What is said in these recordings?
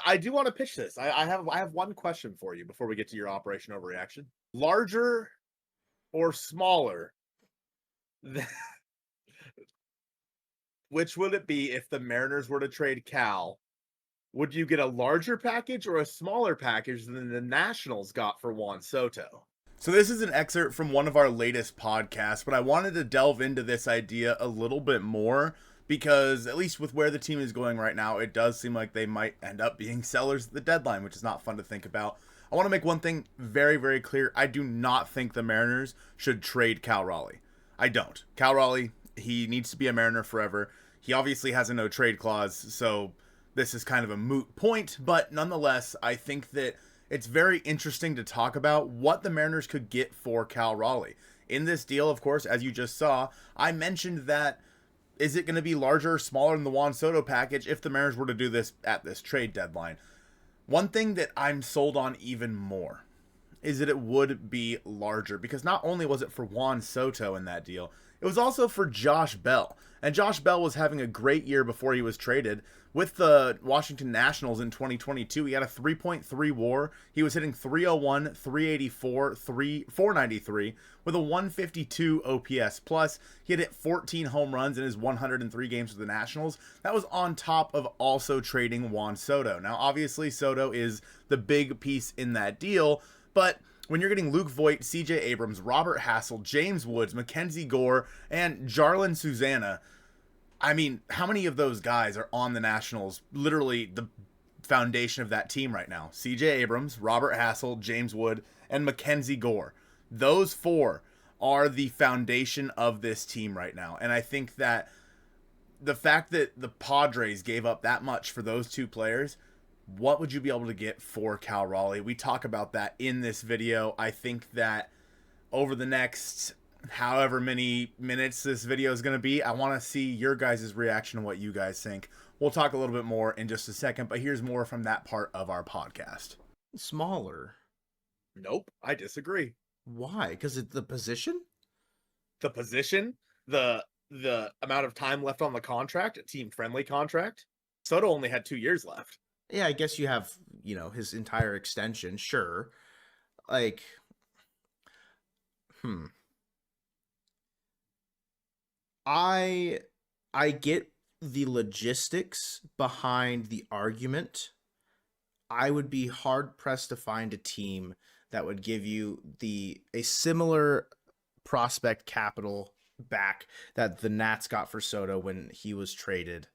I do want to pitch this. I have one question for you before we get to your operation overreaction. Larger or smaller? th- Which would it be if the Mariners were to trade Cal? Would you get a larger package or a smaller package than the Nationals got for Juan Soto? So this is an excerpt from one of our latest podcasts, but I wanted to delve into this idea a little bit more because at least with where the team is going right now, it does seem like they might end up being sellers at the deadline, which is not fun to think about. I want to make one thing very, very clear. I do not think the Mariners should trade Cal Raleigh. I don't. Cal Raleigh, he needs to be a Mariner forever. He obviously has a no trade clause, so this is kind of a moot point, but nonetheless, I think that it's very interesting to talk about what the Mariners could get for Cal Raleigh. In this deal, of course, as you just saw, I mentioned that is it going to be larger or smaller than the Juan Soto package if the Mariners were to do this at this trade deadline? One thing that I'm sold on even more is that it would be larger because not only was it for Juan Soto in that deal, it was also for Josh Bell. And Josh Bell was having a great year before he was traded with the Washington Nationals in 2022. He had a 3.3 WAR. He was hitting 301, 384, 493 with a 152 OPS plus. He had hit 14 home runs in his 103 games with the Nationals. That was on top of also trading Juan Soto. Now, obviously, Soto is the big piece in that deal, but when you're getting Luke Voit, CJ Abrams, Robert Hassel, James Woods, Mackenzie Gore, and Jarlin Susana, I mean, how many of those guys are on the Nationals, literally the foundation of that team right now? CJ Abrams, Robert Hassel, James Wood, and Mackenzie Gore. Those four are the foundation of this team right now. And I think that the fact that the Padres gave up that much for those two players, what would you be able to get for Cal Raleigh? We talk about that in this video. I think that over the next however many minutes this video is going to be, I want to see your guys' reaction to what you guys think. We'll talk a little bit more in just a second, but here's more from that part of our podcast. Smaller. Nope, I disagree. Why? Because it's the position? The position, the amount of time left on the contract, a team-friendly contract. Soto only had 2 years left. Yeah, I guess you have, his entire extension, sure. Like, I get the logistics behind the argument. I would be hard pressed to find a team that would give you a similar prospect capital back that the Nats got for Soto when he was traded.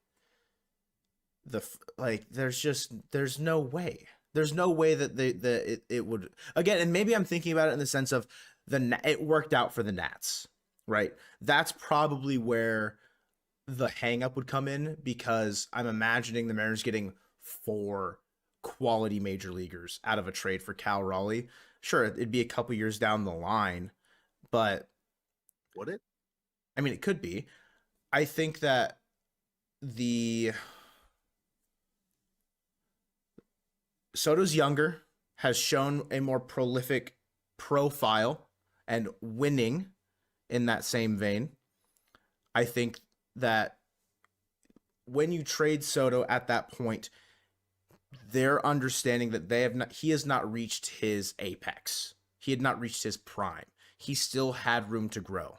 There's no way. There's no way that it would, again, and maybe I'm thinking about it in the sense of it worked out for the Nats, right? That's probably where the hang up would come in, because I'm imagining the Mariners getting 4 quality major leaguers out of a trade for Cal Raleigh. Sure, it'd be a couple years down the line, but would it? I mean, it could be. I think that Soto's younger, has shown a more prolific profile and winning in that same vein. I think that when you trade Soto at that point, they're understanding that he has not reached his apex. He had not reached his prime. He still had room to grow.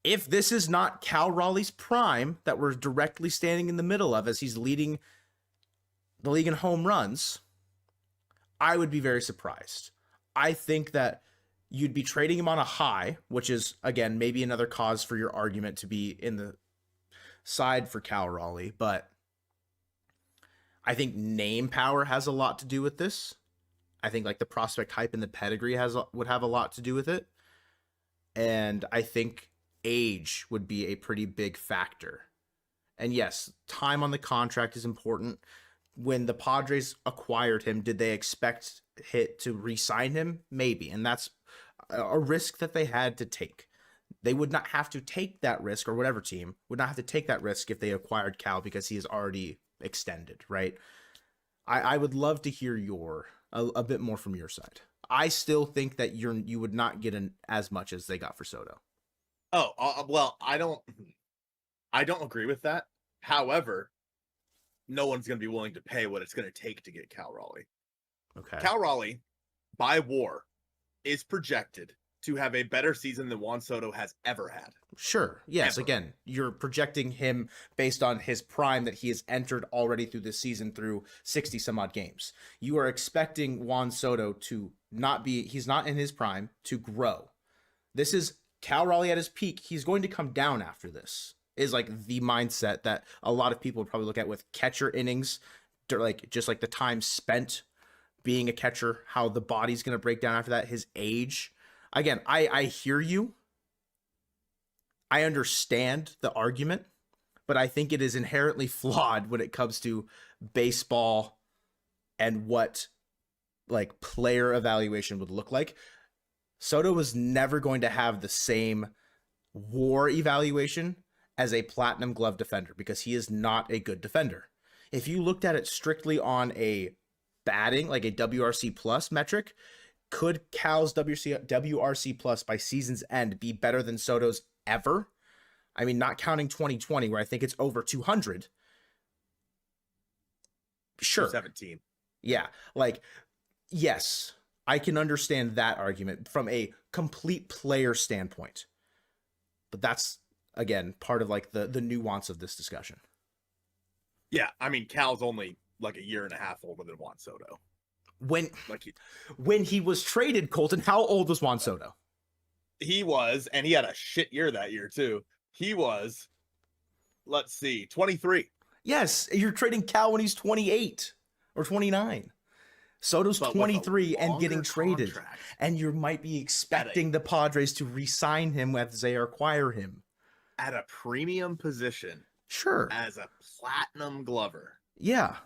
If this is not Cal Raleigh's prime that we're directly standing in the middle of as he's leading the league in home runs, I would be very surprised. I think that you'd be trading him on a high, which is, again, maybe another cause for your argument to be in the side for Cal Raleigh, but I think name power has a lot to do with this. I think like the prospect hype and the pedigree would have a lot to do with it. And I think age would be a pretty big factor. And yes, time on the contract is important. When the Padres acquired him, did they expect to re-sign him? Maybe. And that's a risk that they had to take. They would not have to take that risk, or whatever team would not have to take that risk if they acquired Cal, because he is already extended, right? I would love to hear a bit more from your side. I still think that you would not get as much as they got for Soto. Oh, well, I don't agree with that. However, no one's going to be willing to pay what it's going to take to get Cal Raleigh. Okay. Cal Raleigh, by WAR, is projected to have a better season than Juan Soto has ever had. Sure. Yes. Ever. Again, you're projecting him based on his prime that he has entered already through this season through 60 some odd games. You are expecting Juan Soto to he's not in his prime, to grow. This is Cal Raleigh at his peak. He's going to come down after this, is like the mindset that a lot of people would probably look at with catcher innings, like just like the time spent being a catcher, how the body's going to break down after that, his age. Again, I hear you. I understand the argument, but I think it is inherently flawed when it comes to baseball and what like player evaluation would look like. Soto was never going to have the same WAR evaluation as a platinum glove defender because he is not a good defender. If you looked at it strictly on a batting, like a WRC plus metric, could Cal's WRC plus by season's end be better than Soto's ever? I mean, not counting 2020, where I think it's over 200. Sure. 17. Yeah. Like, yes, I can understand that argument from a complete player standpoint. But that's, again, part of like the nuance of this discussion. Yeah. I mean, Cal's only like a year and a half older than Juan Soto. When he was traded, Colton, how old was Juan Soto? He was, and he had a shit year that year too. He was, let's see, 23. Yes, you're trading Cal when he's 28 or 29. Soto's 23 and getting traded. Contract. And you might be expecting the Padres to re-sign him as they acquire him. At a premium position. Sure. As a platinum glover. Yeah.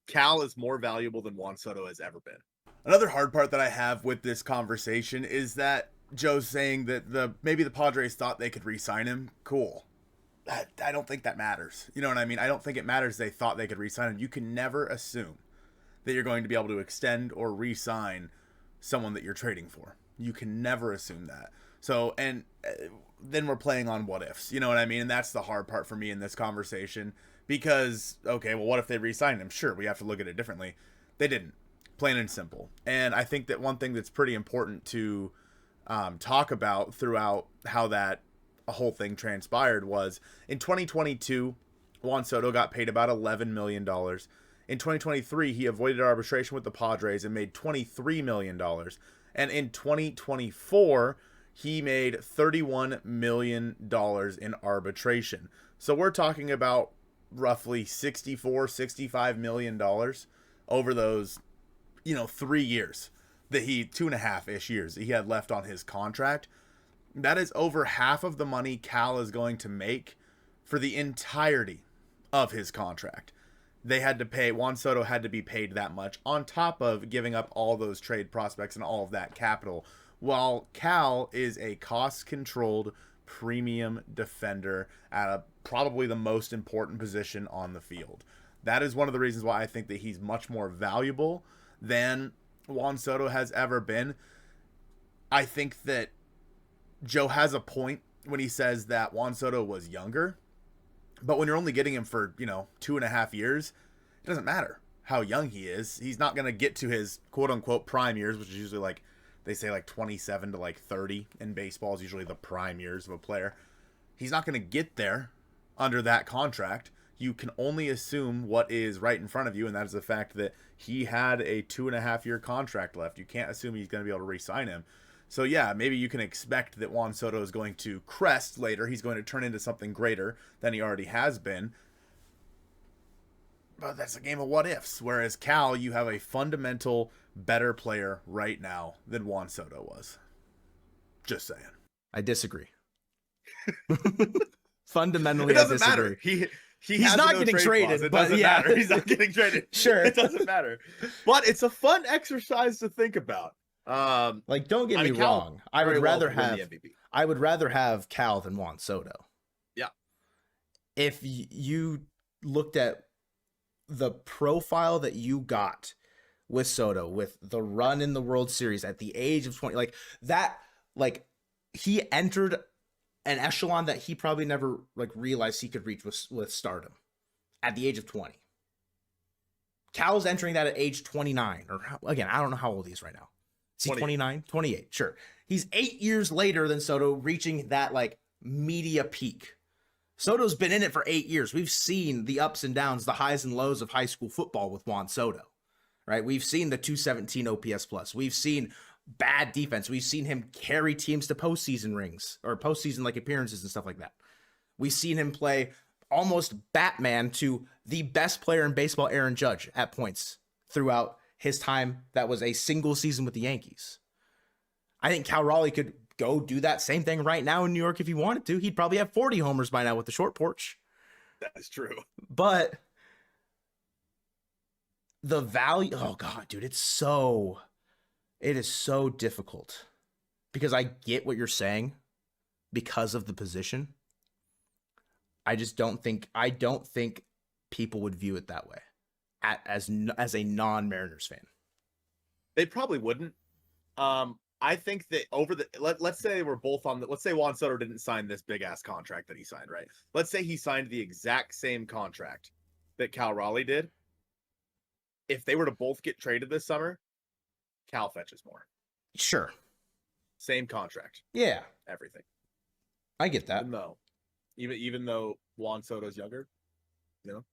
Cal is more valuable than Juan Soto has ever been. Another hard part that I have with this conversation is that Joe's saying that maybe the Padres thought they could re-sign him. Cool. I don't think that matters. You know what I mean? I don't think it matters they thought they could re-sign him. You can never assume that you're going to be able to extend or re-sign someone that you're trading for. You can never assume that. So, and then we're playing on what ifs. You know what I mean? And that's the hard part for me in this conversation. Because, okay, well, what if they re-signed him? Sure, we have to look at it differently. They didn't. Plain and simple. And I think that one thing that's pretty important to talk about throughout how that whole thing transpired was in 2022, Juan Soto got paid about $11 million. In 2023, he avoided arbitration with the Padres and made $23 million. And in 2024, he made $31 million in arbitration. So we're talking about roughly $65 million over those, 3 years that 2.5-ish years that he had left on his contract. That is over half of the money Cal is going to make for the entirety of his contract. Juan Soto had to be paid that much on top of giving up all those trade prospects and all of that capital, while Cal is a cost-controlled premium defender at probably the most important position on the field. That is one of the reasons why I think that he's much more valuable than Juan Soto has ever been. I think that Joe has a point when he says that Juan Soto was younger, but when you're only getting him for, 2.5 years, it doesn't matter how young he is. He's not going to get to his quote unquote prime years, which is usually like, they say like 27 to like 30 in baseball is usually the prime years of a player. He's not going to get there under that contract. You can only assume what is right in front of you, and that is the fact that he had a 2.5-year contract left. You can't assume he's going to be able to re-sign him. So yeah, maybe you can expect that Juan Soto is going to crest later. He's going to turn into something greater than he already has been. But that's a game of what ifs. Whereas Cal, you have a fundamental better player right now than Juan Soto was. Just saying. I disagree. Fundamentally, it doesn't I disagree. Matter. He's not getting traded. It doesn't matter. He's not getting traded. Sure. It doesn't matter. But it's a fun exercise to think about. Like, don't get me wrong. I would rather have Cal than Juan Soto. Yeah. If you looked at the profile that you got with Soto, with the run in the World Series at the age of 20, he entered an echelon that he probably never realized he could reach with stardom. at the age of 20. Cal's entering that at age 29. Again, I don't know how old he is right now. Is he 29? 28, sure. He's 8 years later than Soto, reaching that like media peak. Soto's been in it for 8 years. We've seen the ups and downs, the highs and lows of high school football with Juan Soto, right? We've seen the 217 OPS plus. We've seen bad defense. We've seen him carry teams to postseason rings or postseason like appearances and stuff like that. We've seen him play almost Batman to the best player in baseball, Aaron Judge, at points throughout his time that was a single season with the Yankees. I think Cal Raleigh could go do that same thing right now in New York if he wanted to. He'd probably have 40 homers by now with the short porch. That is true. But the value, oh God, dude, it is so difficult because I get what you're saying because of the position. I don't think people would view it that way as a non-Mariners fan. They probably wouldn't. I think that let's say we're both on let's say Juan Soto didn't sign this big ass contract that he signed, right? Let's say he signed the exact same contract that Cal Raleigh did. If they were to both get traded this summer, Cal fetches more. Sure. Same contract. Yeah. Everything. I get that. Even though Juan Soto's younger, you know?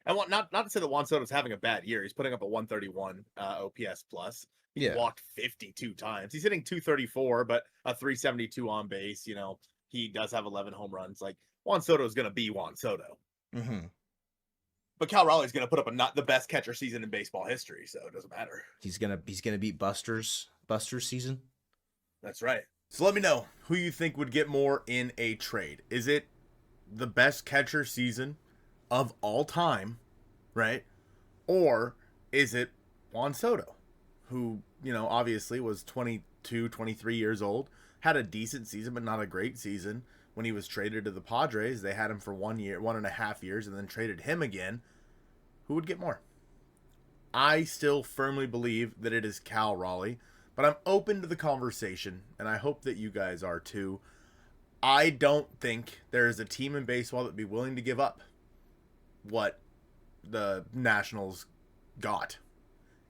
And not to say that Juan Soto's having a bad year. He's putting up a 131 OPS plus. He walked 52 times. He's hitting 234, but a 372 on base. You know, he does have 11 home runs. Like, Juan Soto is going to be Juan Soto. Mm-hmm. But Cal Raleigh's going to put up not the best catcher season in baseball history, so it doesn't matter. He's gonna beat Buster's season. That's right. So let me know who you think would get more in a trade. Is it the best catcher season of all time, right? Or is it Juan Soto, who, you know, obviously was 22, 23 years old, had a decent season, but not a great season. When he was traded to the Padres, they had him for 1 year, 1.5 years, and then traded him again. Who would get more? I still firmly believe that it is Cal Raleigh, but I'm open to the conversation, and I hope that you guys are too. I don't think there is a team in baseball that would be willing to give up what the Nationals got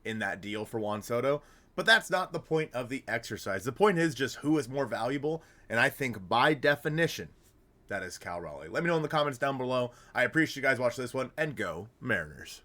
in that deal for Juan Soto. But that's not the point of the exercise. The point is just who is more valuable, and I think by definition, that is Cal Raleigh. Let me know in the comments down below. I appreciate you guys watching this one, and go Mariners.